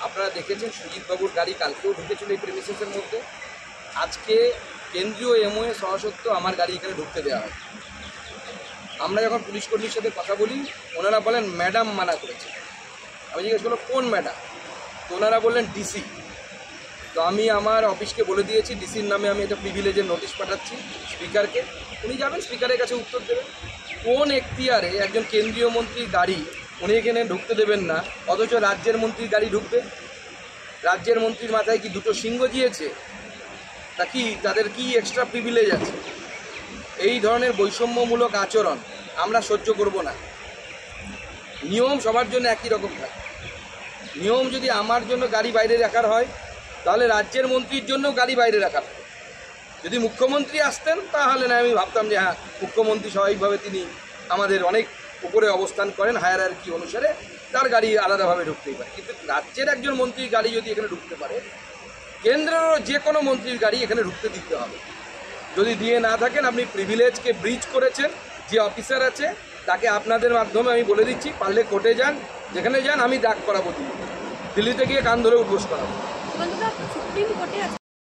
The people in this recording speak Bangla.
আপনারা দেখেছেন সুজিত বাবুর গাড়ি কালকেও ঢুকেছিল এই প্রেমিসেসের মধ্যে। আজকে কেন্দ্রীয় এমওএ সহসত্ত্বেও আমার গাড়ি এখানে ঢুকতে দেওয়া হয়। আমরা যখন পুলিশ কর্মীর সাথে কথা বলি ওনারা বলেন ম্যাডাম মানা করেছে। আমি জিজ্ঞেস করলাম কোন ম্যাডাম, তো ওনারা বললেন ডিসি। তো আমি আমার অফিসকে বলে দিয়েছি ডিসির নামে আমি একটা প্রিভিলেজের নোটিশ পাঠাচ্ছি স্পিকারকে, উনি যাবেন স্পিকারের কাছে উত্তর দেবেন। কোন এখতিয়ারে একজন কেন্দ্রীয় মন্ত্রীর গাড়ি উনি এখানে ঢুকতে দেবেন না, অথচ রাজ্যের মন্ত্রীর গাড়ি ঢুকবে? রাজ্যের মন্ত্রীর মাথায় কি দুটো সিংহ দিয়েছে? তা কি তাদের কি এক্সট্রা প্রিভিলেজ আছে? এই ধরনের বৈষম্যমূলক আচরণ আমরা সহ্য করব না। নিয়ম সবার জন্য একই রকম থাকে। নিয়ম যদি আমার জন্য গাড়ি বাইরে রাখার হয় তাহলে রাজ্যের মন্ত্রীর জন্যও গাড়ি বাইরে রাখার হয়। যদি মুখ্যমন্ত্রী আসতেন তাহলে না আমি ভাবতাম যে হ্যাঁ, মুখ্যমন্ত্রী স্বাভাবিকভাবে তিনি আমাদের অনেক উপরে অবস্থান করেন, হায়ারার্কি অনুসারে তার গাড়ি আলাদাভাবে ঢুকতেই পারে। কিন্তু রাজ্যের একজন মন্ত্রীর গাড়ি যদি এখানে ঢুকতে পারে, কেন্দ্রেরও যে কোনো মন্ত্রীর গাড়ি এখানে ঢুকতে দিতে হবে। যদি দিয়ে না থাকেন আপনি প্রিভিলেজকে ব্রিচ করেছেন। যে অফিসার আছে তাকে আপনাদের মাধ্যমে আমি বলে দিচ্ছি, পারলে কোর্টে যান, যেখানে যান আমি ডাক করাবো, দিল্লিতে গিয়ে কান ধরে উঠবোস করাবো। সুপ্রিম কোর্টে আছে